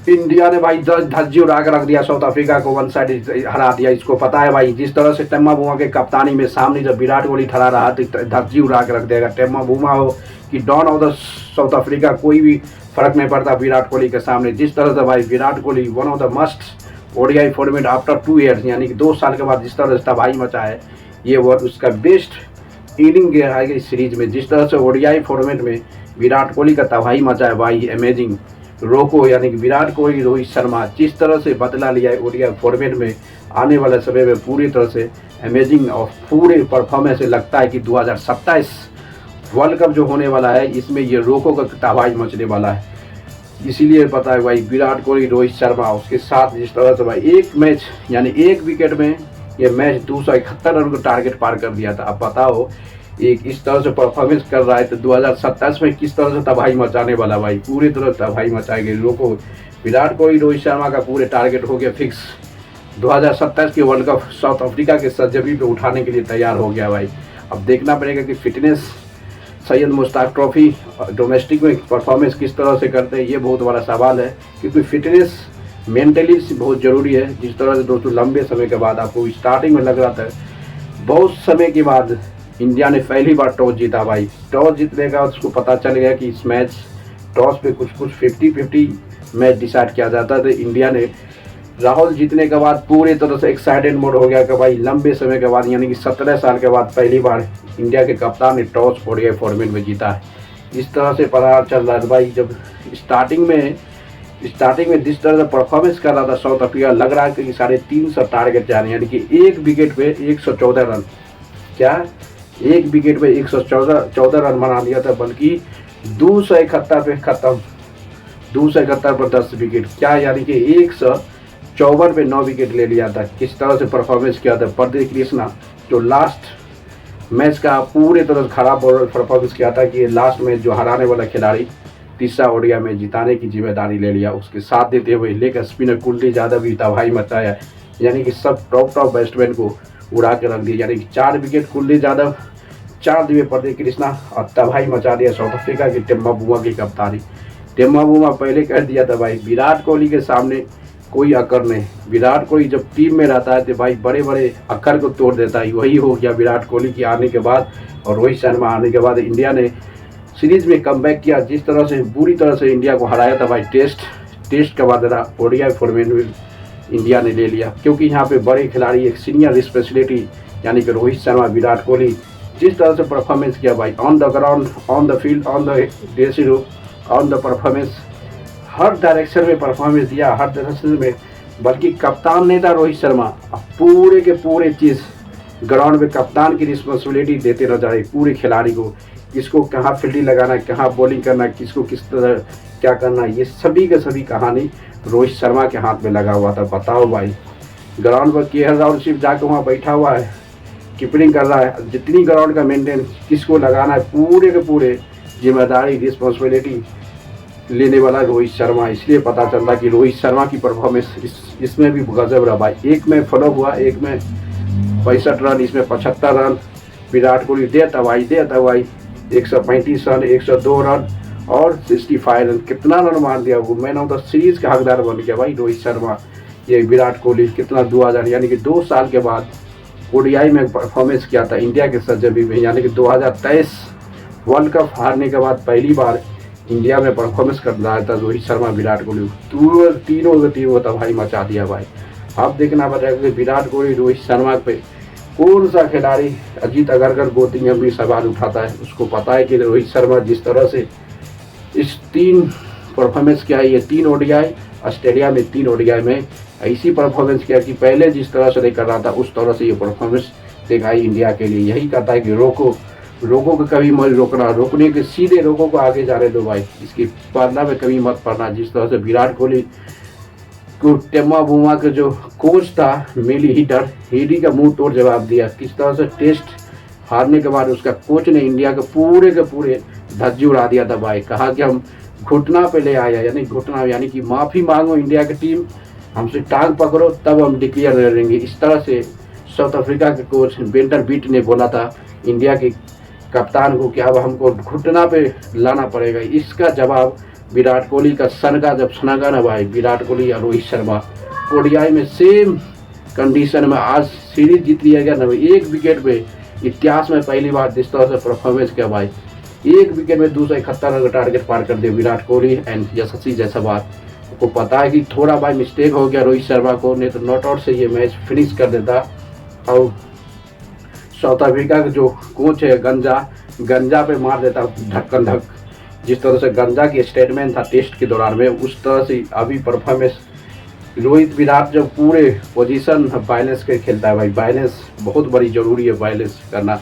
India ने भाई धज्जी उड़ा के रख दिया, साउथ अफ्रीका को वन साइड हरा दिया। इसको पता है भाई, जिस तरह से टेम्मा बुमा के कप्तानी में सामने जब विराट कोहली खड़ा रहा तो धज्जी उड़ा के रख देगा। टेम्मा बुमा हो कि don of the South Africa, कोई भी फर्क नहीं पड़ता विराट कोहली के सामने। जिस तरह से भाई Virat Kohli one of the must ODI format after 2 years, यानी कि 2 साल के बाद जिस तरह से तबाही मचा है, ये वो उसका बेस्ट इनिंग गया है इस सीरीज में। जिस तरह से ओडीआई फॉर्मेट में विराट कोहली का तबाही मचा है भाई, अमेजिंग। रोको यानी कि विराट कोहली, रोहित शर्मा जिस तरह से बदला लिया है ओडीआई फॉर्मेट में, आने वाले समय में पूरी तरह से अमेजिंग और पूरे परफॉर्मेंस से लगता है कि 2027 वर्ल्ड कप जो होने वाला है इसमें ये रोको का तबाही मचने वाला है। इसीलिए पता है भाई विराट कोहली, रोहित शर्मा, उसके साथ जिस तरह से भाई एक मैच यानी एक विकेट में ये मैच 271 रन का टारगेट पार कर दिया था। अब बताओ एक इस तरह से परफॉर्मेंस कर रहा है तो 2027 में किस तरह से तबाही मचाने वाला भाई, पूरी तरह तबाही मचाएंगे। रोको विराट कोहली, रोहित शर्मा का पूरे टारगेट हो गया फिक्स। 2027 के वर्ल्ड कप साउथ अफ्रीका के सरजमी पे उठाने के लिए तैयार हो गया भाई। अब देखना पड़ेगा कि fitness Syed Mushtaq trophy domestic में परफॉर्मेंस किस तरह से करते हैं, ये बहुत बड़ा सवाल है, क्योंकि फिटनेस मेंटली बहुत ज़रूरी है। जिस तरह से दोस्तों लंबे समय के बाद, आपको स्टार्टिंग में लग रहा था बहुत समय के बाद इंडिया ने पहली बार टॉस जीता भाई। टॉस जीतने का उसको पता चल गया कि इस मैच टॉस पे कुछ 50-50 मैच डिसाइड किया जाता था। इंडिया ने राहुल जीतने के बाद पूरी तरह से एक्साइटेड मोड हो गया कि भाई लंबे समय के बाद यानी कि 17 साल के बाद पहली बार इंडिया के कप्तान ने टॉस ओडीआई फॉर्मेट में जीता है। इस तरह से पता चल रहा है भाई, जब स्टार्टिंग में जिस तरह से परफॉर्मेंस कर रहा था साउथ अफ्रीका, लग रहा है कि 350 टारगेट जा रहे हैं, यानी कि एक विकेट पे 114 रन, क्या एक विकेट पे 114 रन बना दिया था, बल्कि 271 पे खत्म, 271 पर 10 विकेट, क्या यानी कि 154 पे 9 विकेट ले लिया था। किस तरह से परफॉर्मेंस किया था प्रदीप कृष्णा, जो लास्ट मैच का पूरे तरह से खराब परफॉर्मेंस किया था कि लास्ट मैच जो हराने वाला खिलाड़ी तीसरा ओडीआई में जिताने की जिम्मेदारी ले लिया। उसके साथ देते हुए लेकर स्पिनर कुलदीप यादव भी तबाही मचाया, यानी कि सब टॉप बैट्समैन को उड़ा के रख दिया। यानी कि 4 विकेट कुलदीप यादव, 4 दिए प्रदीप कृष्णा और तबाही मचा दिया साउथ अफ्रीका की टेम्मा बुमा की कप्तानी। टेम्मा बुमा पहले कह दिया था भाई विराट कोहली के सामने कोई अक्कर नहीं। विराट कोहली जब टीम में रहता है तो भाई बड़े बड़े अक्कर को तोड़ देता है। वही हो गया विराट कोहली के आने के बाद और रोहित शर्मा आने के बाद इंडिया ने सीरीज में कमबैक किया। जिस तरह से बुरी तरह से इंडिया को हराया था भाई, टेस्ट का बदला ओडीआई फॉर्मेट में इंडिया ने ले लिया, क्योंकि यहाँ पे बड़े खिलाड़ी एक सीनियर रिस्पॉन्सिबिलिटी यानी कि रोहित शर्मा, विराट कोहली जिस तरह से परफॉर्मेंस किया भाई, on the ground, on the field, on the dressing room, on the performance, her direction में परफॉर्मेंस दिया, हर डायरेक्शन में। बल्कि कप्तान नहीं था रोहित शर्मा, पूरे के पूरे चीज़ ग्राउंड में कप्तान की रिस्पॉन्सिबिलिटी देते रह जाए पूरे खिलाड़ी को, किसको कहाँ फील्डिंग लगाना, कहाँ बॉलिंग करना, किसको किस तरह क्या करना, ये सभी के सभी कहानी रोहित शर्मा के हाथ में लगा हुआ था। बताओ भाई, ग्राउंड पर केएल राहुल सिर्फ जाकर वहाँ बैठा हुआ है, कीपिंग कर रहा है, जितनी ग्राउंड का मेंटेन किसको लगाना है पूरे के पूरे जिम्मेदारी रिस्पॉन्सिबिलिटी लेने वाला रोहित शर्मा। इसलिए पता चलता कि रोहित शर्मा की परफॉर्मेंस इसमें भी गजब रहा भाई। एक में फॉलो हुआ, एक में 65 रन, इसमें 75 रन। विराट कोहली देता भाई 135 रन, 102 रन और 65 रन, कितना रन मार दिया। वो मैन ऑफ द सीरीज का हकदार बन गया भाई रोहित शर्मा। ये विराट कोहली कितना 2000 यानी कि 2 साल के बाद ओडीआई में परफॉर्मेंस किया था इंडिया के सरजमी में, यानी कि 2023 वर्ल्ड कप हारने के बाद पहली बार इंडिया में परफॉर्मेंस कर रहा था रोहित शर्मा, विराट कोहली, तीनों तबाही मचा दिया भाई। अब देखना पड़ेगा कि विराट कोहली, रोहित शर्मा पे कौन सा खिलाड़ी, अजीत अगरकर गोतिंग भी सवाल उठाता है। उसको पता है कि रोहित शर्मा जिस तरह से इस 3 परफॉर्मेंस किया है, ये 3 ओडीआई, ऑस्ट्रेलिया में 3 ओडीआई में ऐसी परफॉर्मेंस किया कि पहले जिस तरह से नहीं कर रहा था उस तरह से ये परफॉर्मेंस दिखाई इंडिया के लिए। यही कहता है कि रोको को कभी मत रोकना, रोकने के सीधे रोको को आगे जाने दो भाई, इसकी पालना में कभी मत पड़ना। जिस तरह से विराट कोहली को टेम्मा बुमा के जो कोच था मिली हीटर, हेडी का मुंह तोड़ जवाब दिया। किस तरह से टेस्ट हारने के बाद उसका कोच ने इंडिया के पूरे धज्जी उड़ा दिया था भाई। कहा कि हम घुटना पे ले आया, यानी घुटना यानी कि माफ़ी मांगो इंडिया की टीम, हमसे टांग पकड़ो तब हम डिक्लेयर करेंगे। इस तरह से साउथ अफ्रीका के कोच वेंटर बीट ने बोला था इंडिया के कप्तान को कि अब हमको घुटना पे लाना पड़ेगा। इसका जवाब विराट कोहली का सनका जब सनका ना भाई, विराट कोहली या रोहित शर्मा ओडीआई में सेम कंडीशन में आज सीरीज जीत लिया गया ना भाई, एक विकेट पे इतिहास में पहली बार जिस तरह से परफॉर्मेंस किया भाई, एक विकेट में 271 रन का टारगेट पार कर दिया विराट कोहली एंड यशस्वी जायसवाल को। पता है कि थोड़ा भाई मिस्टेक हो गया रोहित शर्मा को, नहीं तो नॉट आउट से ये मैच फिनिश कर देता। और साउथ अफ्रीका का जो कोच है गंजा पे मार देता ढक्कन ढक, जिस तरह से गंजा की स्टेटमेंट था टेस्ट के दौरान में, उस तरह से अभी परफॉर्मेंस रोहित विराट जब पूरे पोजीशन बैलेंस के खेलता है भाई, बैलेंस बहुत बड़ी ज़रूरी है बैलेंस करना।